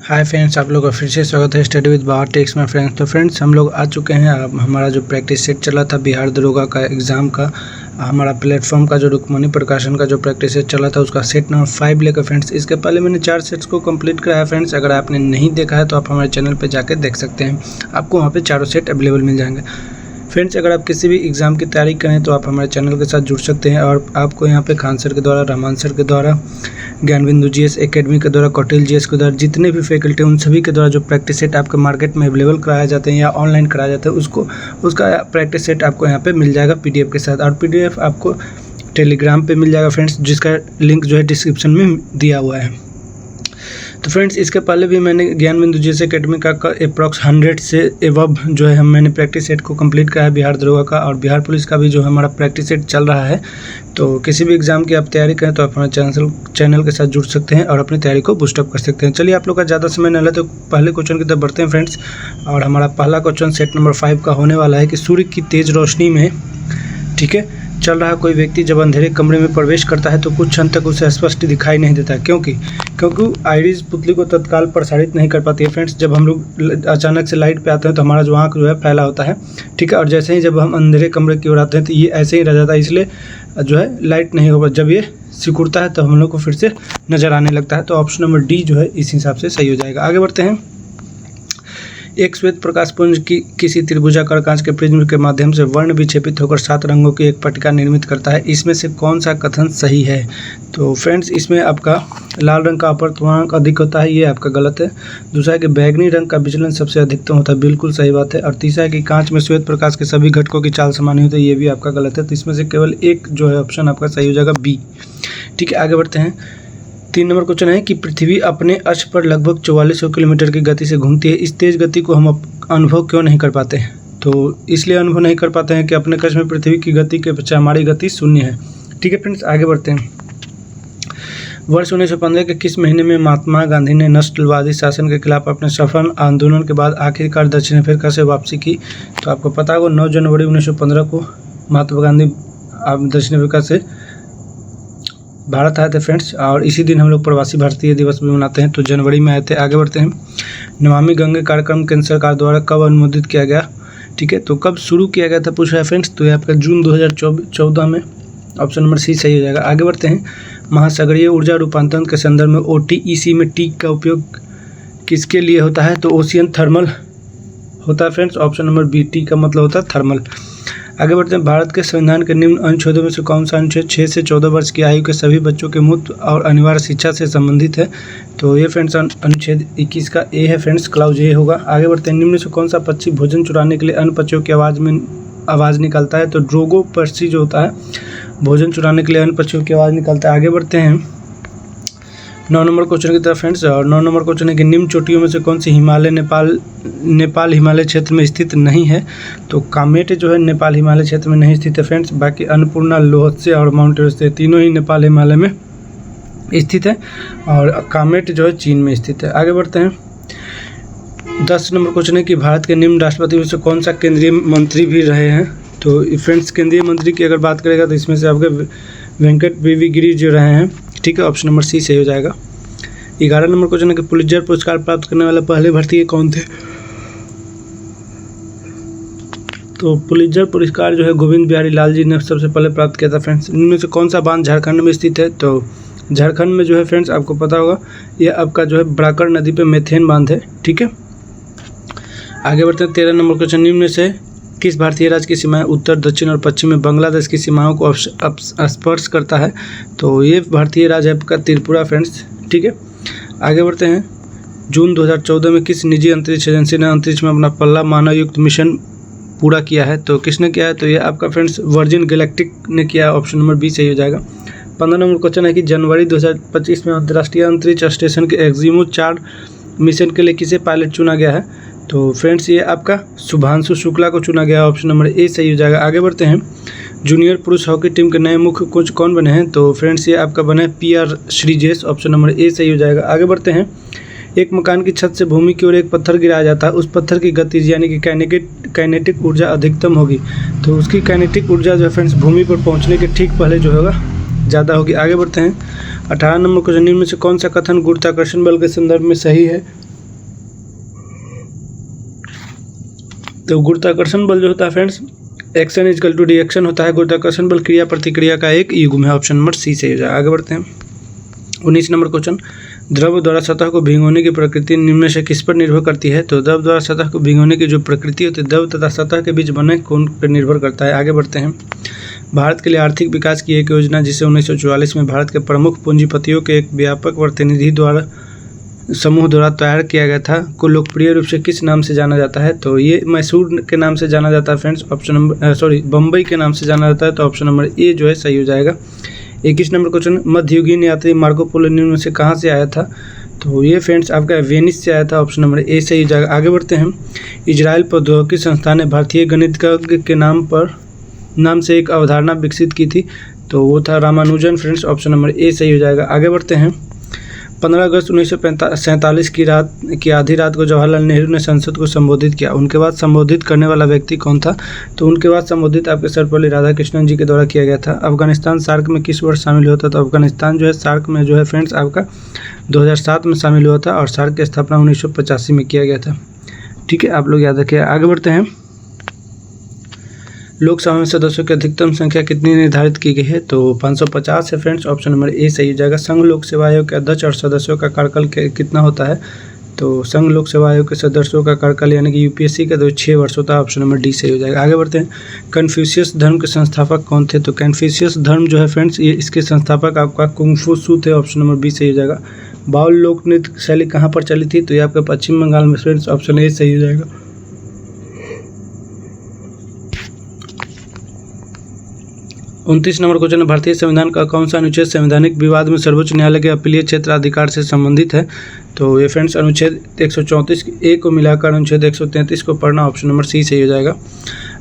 Hi friends, आप लोगों का फिर से स्वागत है स्टडी विद बाहर टेक्स में फ्रेंड्स। तो फ्रेंड्स, हम लोग आ चुके हैं। अब हमारा जो प्रैक्टिस सेट चला था बिहार दरोगा का एग्ज़ाम का, हमारा प्लेटफॉर्म का जो रुक्मणी प्रकाशन का जो प्रैक्टिस सेट चला था उसका सेट नंबर 5 लेकर फ्रेंड्स। इसके पहले मैंने 4 सेट्स को कंप्लीट कराया फ्रेंड्स। अगर आपने नहीं देखा है तो आप हमारे चैनल पर जाकर देख सकते हैं, आपको वहाँ पर चारों सेट अवेलेबल मिल जाएंगे फ्रेंड्स। अगर आप किसी भी एग्ज़ाम की तैयारी करें तो आप हमारे चैनल के साथ जुड़ सकते हैं और आपको यहाँ पे खान सर के द्वारा, रहमान सर के द्वारा, ज्ञानबिंदु जीएस एकेडमी के द्वारा, कौटिल जीएस के द्वारा, जितने भी फैकल्टी उन सभी के द्वारा जो प्रैक्टिस सेट आपके मार्केट में अवेलेबल कराए जाते हैं या ऑनलाइन कराया जाता है उसका प्रैक्टिस सेट आपको यहाँ पे मिल जाएगा पीडीएफ के साथ। और पीडीएफ आपको टेलीग्राम पे मिल जाएगा फ्रेंड्स, जिसका लिंक जो है डिस्क्रिप्शन में दिया हुआ है। तो फ्रेंड्स, इसके पहले भी मैंने ज्ञानबिंदु जीएस एकेडमी का अप्रॉक्स 100 से एबव जो है मैंने प्रैक्टिस सेट को कंप्लीट किया है बिहार दरोगा का, और बिहार पुलिस का भी जो हमारा प्रैक्टिस सेट चल रहा है। तो किसी भी एग्ज़ाम की आप तैयारी करें तो आप हमारे चैनल के साथ जुड़ सकते हैं और अपनी तैयारी को बूस्टअप कर सकते हैं। चलिए, आप लोग का ज़्यादा समय न ले तो पहले क्वेश्चन की तरफ बढ़ते हैं फ्रेंड्स। और हमारा पहला क्वेश्चन सेट नंबर 5 का होने वाला है कि सूर्य की तेज़ रोशनी में, ठीक है, चल रहा कोई व्यक्ति जब अंधेरे कमरे में प्रवेश करता है तो कुछ क्षण तक उसे स्पष्ट दिखाई नहीं देता। क्योंकि आइरिस पुतली को तत्काल प्रसारित नहीं कर पाती है फ्रेंड्स। जब हम लोग अचानक से लाइट पे आते हैं तो हमारा जो आँख जो है फैला होता है, ठीक है, और जैसे ही जब हम अंधेरे कमरे की ओर आते हैं तो ये ऐसे ही रह जाता है, इसलिए जो है लाइट नहीं होगा। जब ये सिकुड़ता है तो हम लोग को फिर से नज़र आने लगता है। तो ऑप्शन नंबर डी जो है इस हिसाब से सही हो जाएगा। आगे बढ़ते हैं। एक श्वेत प्रकाशपुंज की किसी त्रिभुजाकार कांच के प्रिज्म के माध्यम से वर्ण विक्षेपित होकर 7 रंगों की एक पट्टिका निर्मित करता है। इसमें से कौन सा कथन सही है? तो फ्रेंड्स, इसमें आपका लाल रंग का अपवर्तनांक अधिक होता है, ये आपका गलत है। दूसरा है कि बैगनी रंग का विचलन सबसे अधिकतम होता है, बिल्कुल सही बात है। और तीसरा है कि कांच में श्वेत प्रकाश के सभी घटकों की चाल समान होती है, ये भी आपका गलत है। तो इसमें से केवल एक जो है ऑप्शन आपका सही हो जाएगा, बी। ठीक है, आगे बढ़ते हैं। 3 नंबर क्वेश्चन है कि पृथ्वी अपने अक्ष पर लगभग 4400 किलोमीटर की गति से घूमती है। इस तेज गति को हम अनुभव क्यों नहीं कर पाते हैं? तो इसलिए अनुभव नहीं कर पाते हैं कि अपने अक्ष में पृथ्वी की गति के अपेक्षा हमारी गति शून्य है। ठीक है फ्रेंड्स, आगे बढ़ते हैं। वर्ष 1915 के किस महीने में महात्मा गांधी ने नस्लवादी शासन के खिलाफ अपने सफल आंदोलन के बाद आखिरकार दक्षिण अफ्रीका से वापसी की? तो आपको पता होगा 9 जनवरी 1915 को महात्मा गांधी दक्षिण अफ्रीका से भारत आए थे फ्रेंड्स, और इसी दिन हम लोग प्रवासी भारतीय दिवस भी मनाते हैं, तो जनवरी में आए थे। आगे बढ़ते हैं। नमामि गंगे कार्यक्रम केंद्र सरकार द्वारा कब अनुमोदित किया गया? ठीक है, तो कब शुरू किया गया था पूछ रहा है फ्रेंड्स, तो ये आपका जून 2014 में, ऑप्शन नंबर सी सही हो जाएगा। आगे बढ़ते हैं। महासागरीय ऊर्जा रूपांतरण के संदर्भ में OTEC में टी का उपयोग किसके लिए होता है? तो ओशियन थर्मल होता है friends, option number B. T का मतलब होता है थर्मल। आगे बढ़ते हैं। भारत के संविधान के निम्न अनुच्छेदों में से कौन सा अनुच्छेद 6 से 14 वर्ष की आयु के सभी बच्चों के मुफ्त और अनिवार्य शिक्षा से संबंधित है? तो ये फ्रेंड्स अनुच्छेद 21 का ए है फ्रेंड्स, क्लाउज ए होगा। आगे बढ़ते हैं। निम्न से कौन सा पक्षी भोजन चुराने के लिए अन्य पक्षियों की आवाज़ निकालता है? तो ड्रोगो पक्षी जो होता है भोजन चुराने के लिए अन्य पक्षियों की आवाज़ निकालता है। आगे बढ़ते हैं 9 नंबर क्वेश्चन की तरफ फ्रेंड्स, और 9 नंबर क्वेश्चन है कि निम्न चोटियों में से कौन सी हिमालय नेपाल हिमालय क्षेत्र में स्थित नहीं है? तो कामेट जो है नेपाल हिमालय क्षेत्र में नहीं स्थित है फ्रेंड्स। बाकी अन्नपूर्णा, लोहत्से और माउंट एवरेस्ट तीनों ही नेपाल हिमालय में स्थित है, और कामेट जो है चीन में स्थित है। आगे बढ़ते हैं। 10 नंबर क्वेश्चन है कि भारत के निम्न राष्ट्रपति में से कौन सा केंद्रीय मंत्री भी रहे हैं? तो फ्रेंड्स, केंद्रीय मंत्री की अगर बात करेगा तो इसमें से आपके वेंकट वी गिरी जो रहे हैं, ठीक है, ऑप्शन नंबर सी सही हो जाएगा। 11 नंबर क्वेश्चन है कि पुलित्जर पुरस्कार प्राप्त करने वाले पहले भारतीय कौन थे? तो पुलित्जर पुरस्कार जो है गोविंद बिहारी लाल जी ने सबसे पहले प्राप्त किया था फ्रेंड्स। इनमें से कौन सा बांध झारखंड में स्थित है? तो झारखंड में जो है फ्रेंड्स आपको पता होगा ये आपका जो है बराकर नदी पे मेथेन बांध है, ठीक है। आगे बढ़ते हैं। 13 नंबर क्वेश्चन, निम्न से किस भारतीय राज्य की सीमाएं उत्तर, दक्षिण और पश्चिम में बांग्लादेश की सीमाओं को स्पर्श करता है? तो ये भारतीय राज्य है आपका त्रिपुरा फ्रेंड्स, ठीक है। आगे बढ़ते हैं। जून 2014 में किस निजी अंतरिक्ष एजेंसी ने अंतरिक्ष में अपना पहला मानव युक्त मिशन पूरा किया है? तो किसने किया है? तो ये आपका फ्रेंड्स वर्जिन गैलेक्टिक ने किया है, ऑप्शन नंबर बी सही हो जाएगा। 15 नंबर क्वेश्चन है कि जनवरी 2025 में अंतर्राष्ट्रीय अंतरिक्ष स्टेशन के एक्जिमो 4 मिशन के लिए किसे पायलट चुना गया है? तो फ्रेंड्स ये आपका शुभांशु शुक्ला को चुना गया, ऑप्शन नंबर ए सही हो जाएगा। आगे बढ़ते हैं। जूनियर पुरुष हॉकी टीम के नए मुख्य कोच कौन बने हैं? तो फ्रेंड्स ये आपका बने PR Sreejesh, option number A सही हो जाएगा। आगे बढ़ते हैं। एक मकान की छत से भूमि की ओर एक पत्थर गिराया जाता है, उस पत्थर की गति यानी कि काइनेटिक ऊर्जा अधिकतम होगी, तो उसकी काइनेटिक ऊर्जा जो है फ्रेंड्स भूमि पर पहुंचने के ठीक पहले जो होगा ज़्यादा होगी। आगे बढ़ते हैं। 18 नंबर क्वेश्चन, निम्न में से कौन सा कथन गुरुत्वाकर्षण बल के संदर्भ में सही है? तो गुरुत्वाकर्षण बल जो होता है friends, action is equal to reaction होता है। गुरुत्वाकर्षण बल क्रिया प्रतिक्रिया का एक युग्म है। ऑप्शन नंबर सी सही हो जाएगा। आगे बढ़ते हैं 19 नंबर क्वेश्चन, द्रव द्वारा सतह को भिगोने की प्रकृति निम्न में से किस पर निर्भर करती है? तो द्रव द्वारा सतह को भिगोने की जो प्रकृति होती है, द्रव तथा सतह के बीच बने कोण पर निर्भर करता है। आगे बढ़ते हैं, भारत के लिए आर्थिक विकास की एक योजना जिसे 1944 में भारत के प्रमुख पूंजीपतियों के एक व्यापक प्रतिनिधि द्वारा समूह द्वारा तैयार किया गया था, को लोकप्रिय रूप से किस नाम से जाना जाता है? तो ये मैसूर के नाम से जाना जाता है फ्रेंड्स। ऑप्शन नंबर बम्बई के नाम से जाना जाता है। तो ऑप्शन नंबर ए जो है सही हो जाएगा। 21 नंबर क्वेश्चन, मध्ययुगीन यात्री मार्को पोलो निम्न में से कहाँ से आया था? तो ये फ्रेंड्स आपका वेनिस से आया था। ऑप्शन नंबर ए सही हो जाएगा। आगे बढ़ते हैं, इजराइल प्रौद्योगिकी संस्थान ने भारतीय गणितज्ञ के नाम से एक अवधारणा विकसित की थी, तो वो था Ramanujan friends. Option number A सही हो जाएगा। आगे बढ़ते हैं, 15 अगस्त 1947 की आधी रात को जवाहरलाल नेहरू ने संसद को संबोधित किया। उनके बाद संबोधित करने वाला व्यक्ति कौन था? तो उनके बाद संबोधित आपके सर्वपल्ली राधाकृष्णन जी के द्वारा किया गया था। अफगानिस्तान सार्क में किस वर्ष शामिल हुआ था? तो अफगानिस्तान जो है सार्क में जो है फ्रेंड्स आपका 2007 में शामिल हुआ था और सार्क की स्थापना 1985 में किया गया था। ठीक है, आप लोग याद रखिए। आगे बढ़ते हैं, लोकसभा में सदस्यों की अधिकतम संख्या कितनी निर्धारित की गई है? तो 550 है फ्रेंड्स। ऑप्शन नंबर ए सही हो जाएगा। संघ लोक सेवा आयोग के अध्यक्ष और सदस्यों का कार्यकाल कितना होता है? तो संघ लोक सेवा आयोग के सदस्यों का कार्यकाल यानी कि यूपीएससी का 6 वर्ष होता है। ऑप्शन नंबर डी सही हो जाएगा। आगे बढ़ते हैं, कन्फ्यूशियस धर्म के संस्थापक कौन थे? तो कन्फ्यूशियस धर्म जो है फ्रेंड्स, ये इसके संस्थापक आपका कुंफुशु थे। ऑप्शन नंबर बी सही हो जाएगा। बाउल लोक नृत्य शैली कहाँ पर चली थी? तो ये आपका पश्चिम बंगाल में फ्रेंड्स। ऑप्शन ए सही हो जाएगा। 29 नंबर क्वेश्चन, भारतीय संविधान का कौन सा अनुच्छेद संवैधानिक विवाद में सर्वोच्च न्यायालय के अपीलीय क्षेत्र अधिकार से संबंधित है? तो ये फ्रेंड्स अनुच्छेद 134 ए को मिलाकर अनुच्छेद 133 को पढ़ना। ऑप्शन नंबर सी सही हो जाएगा।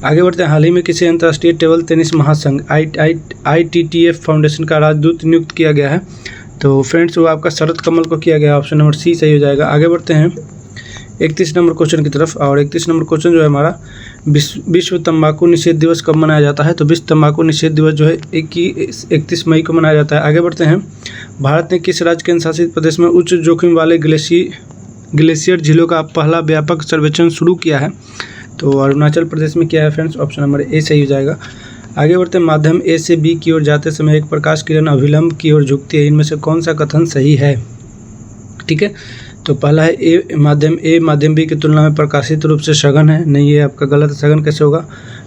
आगे बढ़ते हैं, हाल ही में किसी अंतर्राष्ट्रीय टेबल टेनिस महासंघ ITTF फाउंडेशन का राजदूत नियुक्त किया गया है? तो फ्रेंड्स वो आपका शरद कमल को किया गया। ऑप्शन नंबर सी सही हो जाएगा। आगे बढ़ते हैं 31 नंबर क्वेश्चन की तरफ, और 31 नंबर क्वेश्चन जो है हमारा, विश्व तंबाकू निषेध दिवस कब मनाया जाता है? तो विश्व तंबाकू निषेध दिवस जो है 31 मई को मनाया जाता है। आगे बढ़ते हैं, भारत ने किस राज्य केंद्र शासित प्रदेश में उच्च जोखिम वाले ग्लेशियर झीलों का पहला व्यापक सर्वेक्षण शुरू किया है? तो अरुणाचल प्रदेश में किया है फ्रेंड्स। ऑप्शन नंबर ए सही हो जाएगा। आगे बढ़ते हैं, माध्यम ए से बी की ओर जाते समय एक प्रकाश किरण अभिलंब की ओर झुकती है, इनमें से कौन सा कथन सही है? ठीक है, तो पहला है माध्यम बी की तुलना में प्रकाशित रूप से सघन है। नहीं, ये आपका गलत है, सघन कैसे होगा?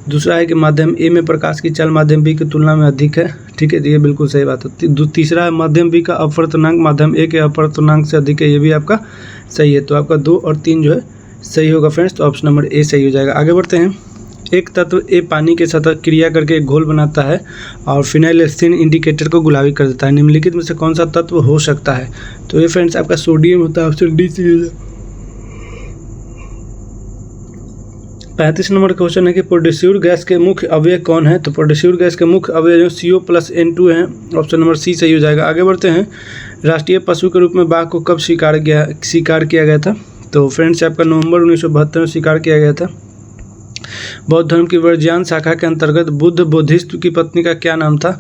दूसरा है कि माध्यम ए में प्रकाश की चाल माध्यम बी की तुलना में अधिक है। ठीक है, तो ये बिल्कुल सही बात है। तीसरा है माध्यम बी का अपवर्तनांक माध्यम ए के अपवर्तनांक से अधिक है, ये भी आपका सही है। तो आपका 2 और 3 जो है सही होगा फ्रेंड्स। तो ऑप्शन नंबर ए सही हो जाएगा। आगे बढ़ते हैं, एक तत्व ए पानी के साथ क्रिया करके एक घोल बनाता है और फिनाइलएथेन इंडिकेटर को गुलाबी कर देता है, निम्नलिखित में से कौन सा तत्व हो सकता है? तो ये फ्रेंड्स आपका सोडियम होता है। ऑप्शन डी सही हो जाएगा। 35 नंबर क्वेश्चन है कि प्रोड्यूसर गैस के मुख्य अवयव कौन है? तो प्रोड्यूसर गैस के मुख्य अवयव CO+N2 हैं। ऑप्शन नंबर सी सही हो जाएगा। आगे बढ़ते हैं, राष्ट्रीय पशु के रूप में बाघ को कब स्वीकार किया गया था? तो फ्रेंड्स आपका नवंबर 1972 में स्वीकार किया गया था। बौद्ध धर्म की वर्ज्यान शाखा के अंतर्गत बुद्ध बोधिसत्व की पत्नी का क्या नाम था?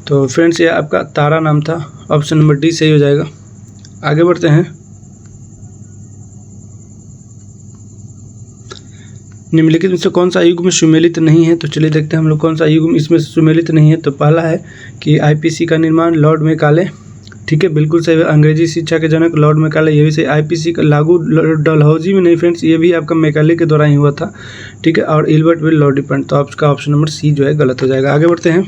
तो फ्रेंड्स ये आपका तारा नाम था। ऑप्शन नंबर डी सही हो जाएगा। आगे बढ़ते हैं, निम्नलिखित में से कौन सा युग्म सुमेलित नहीं है? तो चलिए देखते हैं हम लोग कौन सा युग्म इसमें सुमेलित नहीं है। तो पहला है कि IPC का निर्माण लॉर्ड मैकाले। ठीक है, बिल्कुल सही। अंग्रेजी शिक्षा के जनक लॉर्ड मैकाले, ये भी सही। IPC का लागू डलहौजी में नहीं फ्रेंड्स, ये भी आपका मैकाले के द्वारा ही हुआ था। ठीक है, और इल्बर्ट विल लॉर्ड डिपेंड। तो आपका ऑप्शन नंबर सी जो है गलत हो जाएगा। आगे बढ़ते हैं,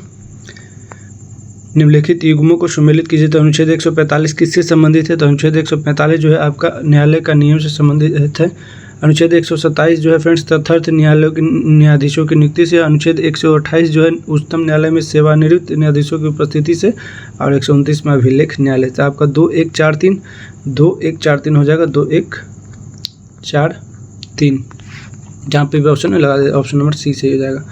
निम्नलिखित युग्मों को सुमेलित कीजिए। तो अनुच्छेद 145 किससे संबंधित है? तो अनुच्छेद 145 जो है आपका न्यायालय का नियम से संबंधित है। अनुच्छेद 127 जो है फ्रेंड्स तथार्थ न्यायालयों के न्यायाधीशों की नियुक्ति से। अनुच्छेद 128 जो है उच्चतम न्यायालय में सेवानिवृत्त न्यायाधीशों की उपस्थिति से। और 129 में अभिलेख न्यायालय से। आपका 2143 हो जाएगा। 2143 जहाँ पे भी ऑप्शन लगा दे, ऑप्शन नंबर सी सही हो जाएगा।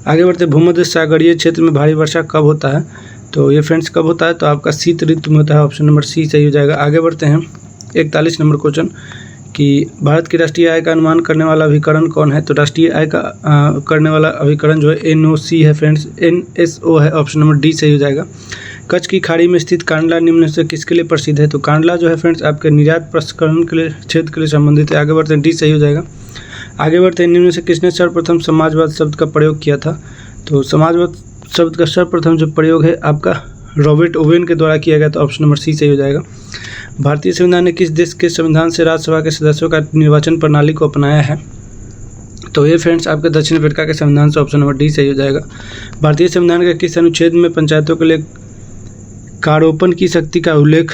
आगे बढ़ते, भूमध्य सागरीय क्षेत्र में भारी वर्षा कब होता है? तो ये फ्रेंड्स कब होता है? तो आपका शीत ऋतु में होता है। ऑप्शन नंबर सी सही हो जाएगा। आगे बढ़ते हैं, 41 नंबर क्वेश्चन कि भारत की राष्ट्रीय आय का अनुमान करने वाला अभिकरण कौन है? तो राष्ट्रीय आय का करने वाला अभिकरण जो है NOC है फ्रेंड्स, NSO है। ऑप्शन नंबर डी सही हो जाएगा। कच्छ की खाड़ी में स्थित कांडला निम्न से किसके लिए प्रसिद्ध है? तो कांडला जो है फ्रेंड्स आपके निर्यात प्रसंस्करण के लिए क्षेत्र के लिए संबंधित है। आगे बढ़ते हैं, डी सही हो जाएगा। आगे बढ़ते हैं, निम्न में से किसने सर्वप्रथम समाजवाद शब्द का प्रयोग किया था? तो समाजवाद शब्द का सर्वप्रथम जो प्रयोग है आपका रॉबर्ट ओवेन के द्वारा किया गया, तो ऑप्शन नंबर सी सही हो जाएगा। भारतीय संविधान ने किस देश के संविधान से राज्यसभा के सदस्यों का निर्वाचन प्रणाली को अपनाया है? तो ये फ्रेंड्स आपके दक्षिण अफ्रीका के संविधान से ऑप्शन नंबर डी सही हो जाएगा। भारतीय संविधान के किस अनुच्छेद में पंचायतों के लिए कारोपन की शक्ति का उल्लेख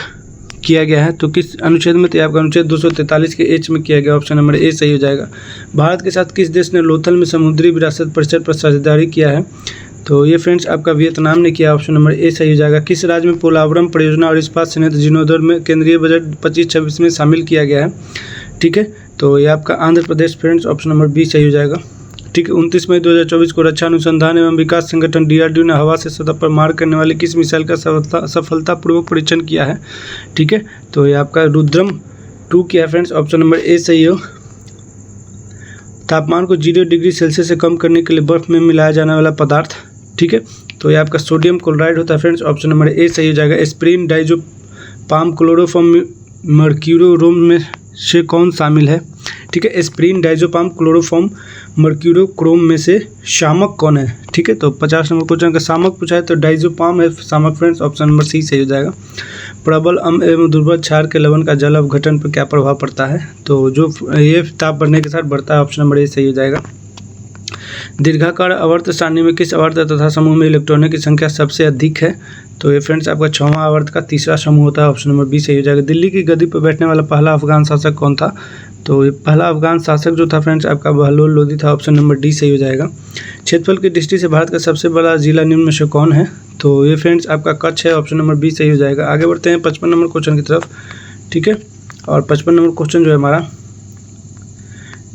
किया गया है? तो किस अनुच्छेद में? तो आपका अनुच्छेद 243 के एच में किया गया, ऑप्शन नंबर ए सही हो जाएगा। भारत के साथ किस देश ने लोथल में समुद्री विरासत परिषद पर साझेदारी किया है? तो ये फ्रेंड्स आपका वियतनाम ने किया, ऑप्शन नंबर ए सही हो जाएगा। किस राज्य में पोलावरम परियोजना और इस्पात संयंत्र जीर्णोद्धार में केंद्रीय बजट 25-26 में शामिल किया गया है? ठीक है, तो ये आपका Andhra Pradesh friends, option number B सही हो जाएगा। ठीक है, 29 मई 2024 को रक्षा अनुसंधान एवं विकास संगठन DRDO ने हवा से सतह पर मार करने वाली किस मिसाइल का सफलतापूर्वक परीक्षण किया है? ठीक है, तो ये आपका रुद्रम 2 किया फ्रेंड्स, ऑप्शन नंबर ए सही हो। तापमान को 0 डिग्री सेल्सियस से कम करने के लिए बर्फ में मिलाया जाने वाला पदार्थ, ठीक है, तो ये आपका सोडियम क्लोराइड होता है फ्रेंड्स, ऑप्शन नंबर ए सही हो जाएगा। एस्प्रिन डाइज़ोपाम क्लोरोफॉर्म मर्क्यूरोम में से कौन शामिल है? ठीक है, एस्प्रिन डाइज़ोपाम क्लोरोफॉर्म मर्क्यूरोक्रोम में से शामक कौन है? ठीक है, तो 50 नंबर क्वेश्चन का शामक पूछा है तो डाइज़ोपाम है शामक फ्रेंड्स, ऑप्शन नंबर सी सही हो जाएगा। प्रबल अम्ल एवं दुर्बल क्षार के लवण का जल अपघटन पर क्या प्रभाव पड़ता है? तो जो ये ताप बढ़ने के साथ बढ़ता है, ऑप्शन नंबर ए सही हो जाएगा। दीर्घाकार आवर्त सारणी में किस आवर्त तथा समूह में इलेक्ट्रॉनों की संख्या सबसे अधिक है? तो ये फ्रेंड्स आपका 6वां आवर्त का तीसरा समूह होता है, ऑप्शन नंबर बी सही हो जाएगा। दिल्ली की गद्दी पर बैठने वाला पहला अफगान शासक कौन था? तो ये पहला अफगान शासक जो था फ्रेंड्स आपका बहलोल लोदी था, ऑप्शन नंबर डी सही हो जाएगा। क्षेत्रफल की दृष्टि से भारत का सबसे बड़ा जिला निम्न में से कौन है? तो ये फ्रेंड्स आपका कच्छ है, ऑप्शन नंबर बी सही हो जाएगा। आगे बढ़ते हैं 55 नंबर क्वेश्चन की तरफ। ठीक है, और 55 नंबर क्वेश्चन जो है हमारा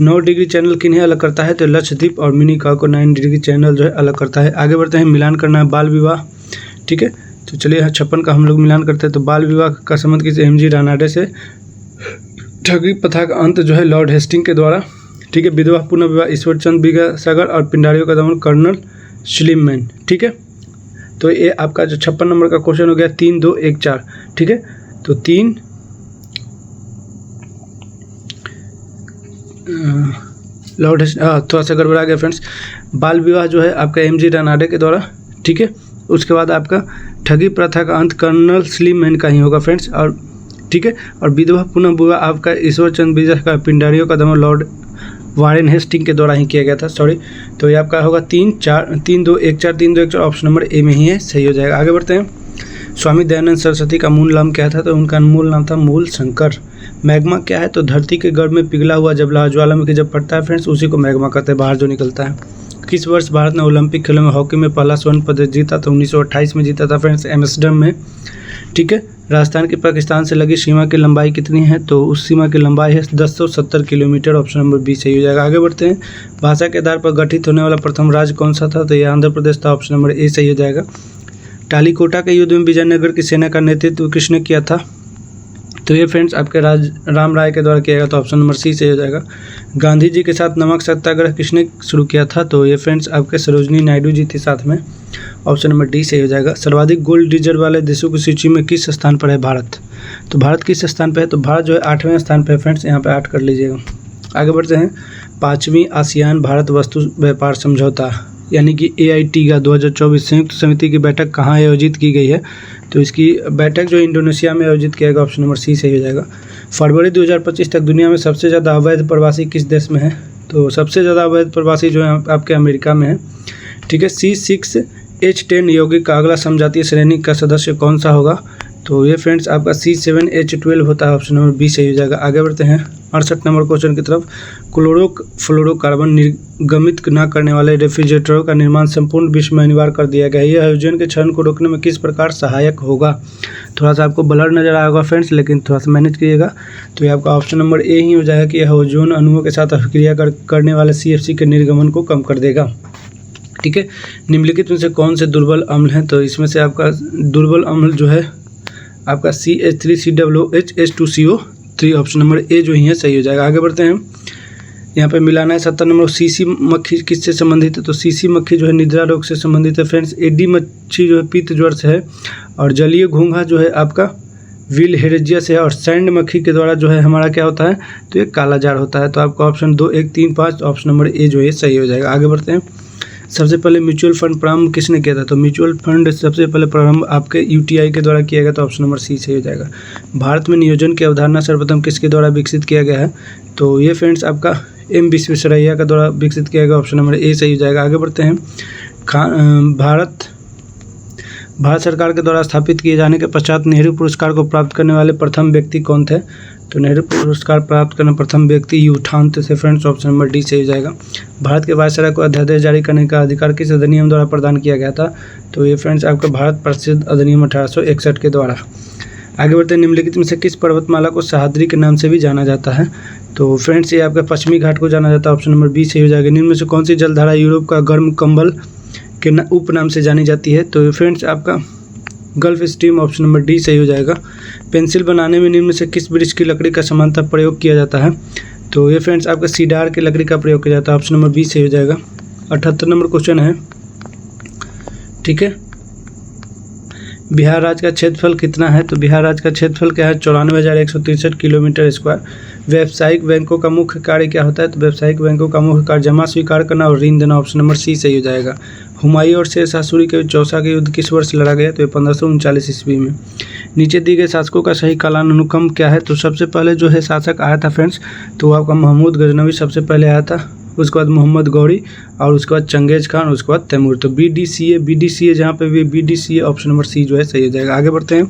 9 डिग्री चैनल किन्हें अलग करता है? तो लक्षद्वीप और मिनिकॉय को 9 डिग्री चैनल जो है अलग करता है। आगे बढ़ते हैं, मिलान करना है बाल विवाह। ठीक है, तो चलिए 56 का हम लोग मिलान करते हैं। तो बाल विवाह का संबंध किसी MG रानाडे से, ठगी प्रथा का अंत जो है लॉर्ड हेस्टिंग के द्वारा। ठीक है, विधवा पुनर्विवाह ईश्वरचंद विद्यासागर और पिंडारियों का दमन कर्नल स्लिमैन। ठीक है, तो ये आपका जो 56 नंबर का क्वेश्चन हो गया 3, 2, 1, 4। ठीक है, तो 3 लॉर्ड थोड़ा सा गड़बड़ा गया फ्रेंड्स। बाल विवाह जो है आपका MG रानाडे के द्वारा। ठीक है, उसके बाद आपका ठगी प्रथा का अंत कर्नल स्लिमैन का ही होगा फ्रेंड्स। और ठीक है, और विधवा पुनर्विवाह आपका ईश्वरचंद विद्यासागर पिंडारियों का दमन लॉर्ड वारेन हेस्टिंग के द्वारा ही किया गया था, सॉरी। तो ये आपका होगा 3, 2, 1, 4, 3, 2, 1, 4, ऑप्शन नंबर ए में ही है, सही हो जाएगा। आगे बढ़ते हैं, स्वामी दयानंद सरस्वती का मूल नाम क्या था? तो उनका मूल नाम था मूल शंकर। मैग्मा क्या है? तो धरती के गर्भ में पिघला हुआ जब ज्वालामुखी जब फटता है फ्रेंड्स, उसी को मैग्मा कहते हैं, बाहर जो निकलता है। किस वर्ष भारत ने ओलंपिक खेलों में हॉकी में पहला स्वर्ण पदक जीता? तो 1928 में जीता था फ्रेंड्स, एम्स्टर्डम में। ठीक है, राजस्थान की पाकिस्तान से लगी सीमा की लंबाई कितनी है? तो उस सीमा की लंबाई है 1070 किलोमीटर, ऑप्शन नंबर बी सही हो जाएगा। आगे बढ़ते हैं, भाषा के आधार पर गठित होने वाला प्रथम राज्य कौन सा था? तो ये आंध्र प्रदेश था, ऑप्शन नंबर ए सही हो जाएगा। टालीकोटा के युद्ध में विजयनगर की सेना का नेतृत्व किसने किया था? तो ये फ्रेंड्स आपके राम राय के द्वारा किया गया, तो ऑप्शन नंबर सी सही हो जाएगा। गांधी जी के साथ नमक सत्याग्रह किसने शुरू किया था? तो ये फ्रेंड्स आपके सरोजनी नायडू जी थी साथ में, ऑप्शन नंबर डी सही हो जाएगा। सर्वाधिक गोल्ड रिजर्व वाले देशों की सूची में किस स्थान पर है भारत? तो भारत किस स्थान पर है? तो भारत जो है 8वें स्थान पर है फ्रेंड्स, यहाँ पे 8 कर लीजिएगा। आगे बढ़ते हैं, 5वीं आसियान भारत वस्तु व्यापार समझौता यानी कि AIT का 2024 संयुक्त समिति की बैठक कहाँ आयोजित की गई है? तो इसकी बैठक जो इंडोनेशिया में आयोजित किया गया, ऑप्शन नंबर सी सही हो जाएगा। फरवरी 2025 तक दुनिया में सबसे ज़्यादा अवैध प्रवासी किस देश में है? तो सबसे ज़्यादा अवैध प्रवासी जो है आपके अमेरिका में है। ठीक है, C6H10 यौगिक का अगला समझातीय श्रेणी का सदस्य कौन सा होगा? तो ये फ्रेंड्स आपका C7H12 होता है, ऑप्शन नंबर बी सही हो जाएगा। आगे बढ़ते हैं 68 नंबर क्वेश्चन की तरफ। क्लोरोफ्लोरोकार्बन निर्गमित न करने वाले रेफ्रिजरेटरों का निर्माण संपूर्ण विश्व में अनिवार्य कर दिया गया है। यह हाइड्रोजन के क्षरण को रोकने में किस प्रकार सहायक होगा? थोड़ा सा आपको ब्लर नजर आया होगा फ्रेंड्स, लेकिन थोड़ा सा मैनेज कीजिएगा। तो ये आपका ऑप्शन नंबर ए ही हो जाएगा कि यह ओजोन अणुओं के साथ अभिक्रिया करने वाले CFC के निर्गमन को कम कर देगा। ठीक है, निम्नलिखित में से कौन से दुर्बल अम्ल हैं? तो इसमें से आपका दुर्बल अम्ल जो है आपका CH3COOH2CO3, ऑप्शन नंबर ए जो ही है सही हो जाएगा। आगे बढ़ते हैं, यहाँ पे मिलाना है 70 नंबर। सीसी मक्खी किससे संबंधित है? तो सीसी मक्खी जो है निद्रा रोग से संबंधित है फ्रेंड्स। एडी मच्छी जो है पित्त ज्वर से है। और जलीय घोंघा जो है आपका विल हेरेजियस है और सैंड मक्खी के द्वारा जो है हमारा क्या होता है, तो ये काला जार होता है। तो आपका ऑप्शन 2, 1, 3, 5 ऑप्शन नंबर ए जो है सही हो जाएगा। आगे बढ़ते हैं। सबसे पहले म्यूचुअल फंड प्रारंभ किसने किया था, तो म्यूचुअल फंड सबसे पहले प्रारंभ आपके यूटीआई के द्वारा किया गया, तो ऑप्शन नंबर सी सही हो जाएगा। भारत में नियोजन की अवधारणा सर्वप्रथम किसके द्वारा विकसित किया गया है, तो ये फ्रेंड्स आपका एम विश्वेश्वरैया का द्वारा विकसित किया गया, ऑप्शन नंबर ए सही हो जाएगा। आगे बढ़ते हैं। भारत सरकार के द्वारा स्थापित किए जाने के पश्चात नेहरू पुरस्कार को प्राप्त करने वाले प्रथम व्यक्ति कौन थे, तो नेहरू पुरस्कार प्राप्त करने प्रथम व्यक्ति यू थांग थे फ्रेंड्स, ऑप्शन नंबर डी सही हो जाएगा। भारत के वायसराय को अध्यादेश जारी करने का अधिकार किस अधिनियम द्वारा प्रदान किया गया था, तो ये फ्रेंड्स आपका भारत प्रसिद्ध अधिनियम 1861 के द्वारा। आगे बढ़ते हैं। निम्नलिखित में से किस पर्वतमाला को सह्याद्री के नाम से भी जाना जाता है, तो फ्रेंड्स ये आपका पश्चिमी घाट को जाना जाता है, ऑप्शन नंबर बी सही हो जाएगा। निम्न में से कौन सी जलधारा यूरोप का गर्म कंबल के उपनाम से जानी जाती है, तो फ्रेंड्स आपका gulf stream, option number D सही हो जाएगा। पेंसिल बनाने में निम्न में से किस वृक्ष की लकड़ी का समानता प्रयोग किया जाता है, तो ये फ्रेंड्स आपका सीडार की लकड़ी का प्रयोग किया जाता है, ऑप्शन नंबर बी सही हो जाएगा। 78 नंबर क्वेश्चन है, ठीक है। बिहार राज्य का क्षेत्रफल कितना है, तो बिहार राज्य का क्षेत्रफल क्या है, 94,163 किलोमीटर स्क्वायर। व्यावसायिक बैंकों का मुख्य कार्य क्या होता है, तो व्यावसायिक बैंकों का मुख्य कार्य जमा स्वीकार करना और ऋण देना, ऑप्शन नंबर सी सही हो जाएगा। हुमायूं और शेर शाह सूरी के चौसा का युद्ध किस वर्ष लड़ा गया, तो ये 1539 ईस्वी में। नीचे दिए गए शासकों का सही कालानुक्रम क्या है, तो सबसे पहले जो है शासक आया था फ्रेंड्स, तो आपका महमूद गजनवी सबसे पहले आया था, उसके बाद मोहम्मद गौरी और उसके बाद चंगेज खान, उसके बाद तैमूर। तो बीडीसीए जहाँ पे भी बीडीसीए, ऑप्शन नंबर सी जो है सही हो जाएगा। आगे बढ़ते हैं।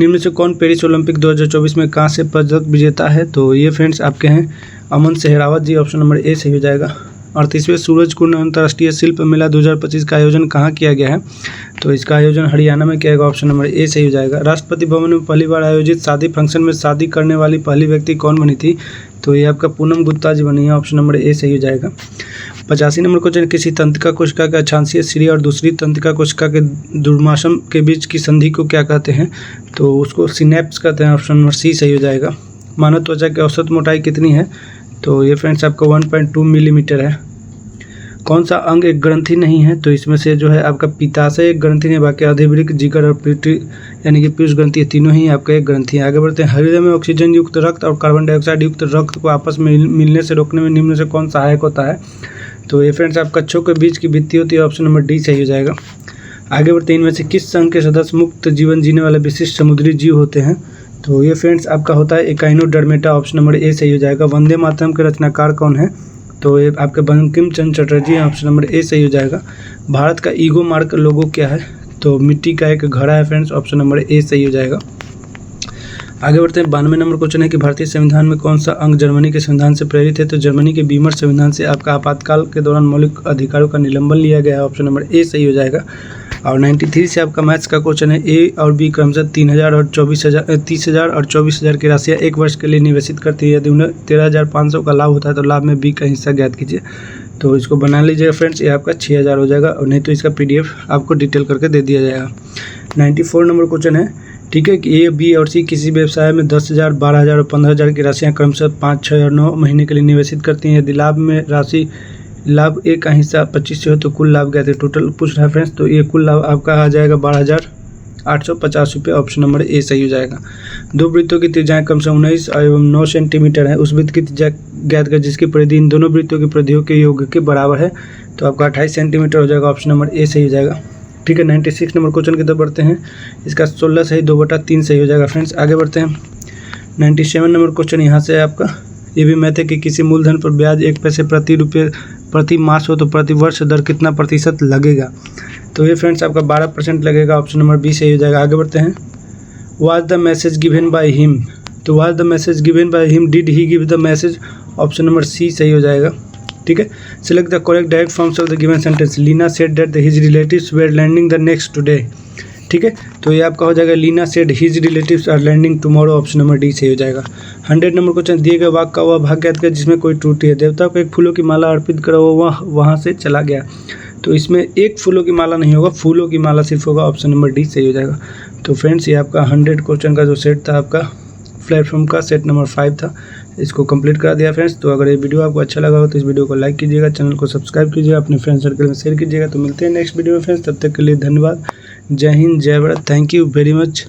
निम्न से कौन पेरिस ओलंपिक 2024 में कांस्य पदक विजेता है, तो ये फ्रेंड्स आपके हैं अमन सेहरावत जी, ऑप्शन नंबर ए सही हो जाएगा। 38वें सूरजकुंड अंतर्राष्ट्रीय शिल्प मेला 2025 का आयोजन कहाँ किया गया है, तो इसका आयोजन हरियाणा में किया गया, ऑप्शन नंबर ए सही हो जाएगा। राष्ट्रपति भवन में पहली बार आयोजित शादी फंक्शन में शादी करने वाली पहली व्यक्ति कौन बनी थी, तो ये आपका पूनम गुप्ता जी बनी है, ऑप्शन नंबर ए सही हो जाएगा। 85 नंबर क्वेश्चन, किसी तंत्रिका कोशिका के अक्षांशीय सिरे और दूसरी तंत्रिका कोशिका के दुर्माशम के बीच की संधि को क्या कहते हैं, तो उसको सिनेप्स कहते हैं, ऑप्शन नंबर सी सही हो जाएगा। मानव त्वचा की औसत मोटाई कितनी है, तो ये फ्रेंड्स आपका 1.2 मिलीमीटर है। कौन सा अंग एक ग्रंथि नहीं है, तो इसमें से जो है आपका पित्ताशय एक ग्रंथि नहीं, बाकी अधिवृक्क, जिगर और पिट्यूटरी यानी कि पीयूष ग्रंथि, तीनों ही आपका एक ग्रंथि है। आगे बढ़ते हैं। हृदय में ऑक्सीजन युक्त रक्त और कार्बन डाइऑक्साइड युक्त रक्त को आपस में मिलने से रोकने में निम्न से कौन सहायक होता है, तो ये फ्रेंड्स आपका कच्छों के बीच की भित्ति होती है, ऑप्शन नंबर डी सही हो जाएगा। आगे बढ़ते हैं। इनमें से किस संघ के सदस्य मुक्त जीवन जीने वाले विशिष्ट समुद्री जीव होते हैं, तो ये फ्रेंड्स आपका होता है एकाइनोडर्मेटा, ऑप्शन नंबर ए सही हो जाएगा। वंदे मातरम के रचनाकार कौन है, तो ये आपके बंकिम चंद्र चटर्जी हैं, ऑप्शन नंबर ए सही हो जाएगा। भारत का ईगो मार्क लोगो क्या है, तो मिट्टी का एक घड़ा है फ्रेंड्स, ऑप्शन नंबर ए सही हो जाएगा। आगे बढ़ते हैं। 92 नंबर क्वेश्चन है कि भारतीय संविधान में कौन सा अंग जर्मनी के संविधान से प्रेरित है, तो जर्मनी के बीमर संविधान से आपका आपातकाल के दौरान मौलिक अधिकारों का निलंबन लिया गया है, ऑप्शन नंबर ए सही हो जाएगा। और 93 से आपका मैथ्स का क्वेश्चन है, ए और बी क्रमशः 30,000 और 24,000 की राशियाँ एक वर्ष के लिए निवेशित करती है। यदि उन्हें 13,500 का लाभ होता है तो लाभ में बी का हिस्सा ज्ञात कीजिए। तो इसको बना लीजिएगा फ्रेंड्स, ये आपका 6,000 हो जाएगा, और नहीं तो इसका PDF आपको डिटेल करके दे दिया जाएगा। 94 नंबर क्वेश्चन है, ठीक है, कि ए, बी और सी किसी व्यवसाय में 10,000, 12,000 और 15,000 की राशियाँ क्रमशः 5, 6 और 9 महीने के लिए निवेशित करती हैं। यदि लाभ ए का हिस्सा 25 हो तो कुल लाभ क्या थे, टोटल पूछ रहा है फ्रेंड्स, तो ये कुल लाभ आपका आ जाएगा 12,850 रुपये, ऑप्शन नंबर ए सही हो जाएगा। दो वृत्तों की त्रिज्याएं क्रमशः 19 एवं 9 सेंटीमीटर है, उस वृत्त की त्रिज्या ज्ञात कर जिसकी परिधि इन दोनों वृत्तों की परिधियों के योग के बराबर है, तो आपका 28 सेंटीमीटर हो जाएगा, ऑप्शन नंबर ए सही हो जाएगा। ठीक है। 96 नंबर क्वेश्चन की तरफ बढ़ते हैं, इसका 16 सही 2/3 सही हो जाएगा फ्रेंड्स। आगे बढ़ते हैं। 97 नंबर क्वेश्चन यहाँ से आपका ये भी मैथ है कि किसी मूलधन पर ब्याज 1 पैसे प्रति मास हो तो प्रति वर्ष दर कितना प्रतिशत लगेगा, तो ये फ्रेंड्स आपका 12% लगेगा, ऑप्शन नंबर बी सही हो जाएगा। आगे बढ़ते हैं। Was the message given by him, तो was the message given by him, did he give the message, option number C सही हो जाएगा। ठीक है। Select the correct direct forms of the given sentence. Leena said that his relatives were landing the next today. ठीक है, तो ये आपका हो जाएगा Leena said his relatives are landing tomorrow, option number D सही हो जाएगा। 100 नंबर क्वेश्चन, दिए गए वाक्य का वह भाग ज्ञात कर जिसमें कोई त्रुटि है। देवता को एक फूलों की माला अर्पित करा, वह वहाँ से चला गया, तो इसमें एक फूलों की माला नहीं होगा, फूलों की माला सिर्फ होगा, ऑप्शन नंबर डी सही हो जाएगा। तो फ्रेंड्स ये आपका 100 क्वेश्चन का जो सेट था आपका प्लेटफॉर्म का सेट नंबर 5 था, इसको कंप्लीट करा दिया फ्रेंड्स। तो अगर ये वीडियो आपको अच्छा लगा हो तो इस वीडियो को लाइक कीजिएगा, चैनल को सब्सक्राइब कीजिएगा, अपने फ्रेंड सर्कल में शेयर कीजिएगा। तो मिलते हैं नेक्स्ट वीडियो में फ्रेंड्स, तब तक के लिए धन्यवाद। जय हिंद, जय Bharat, thank you very much.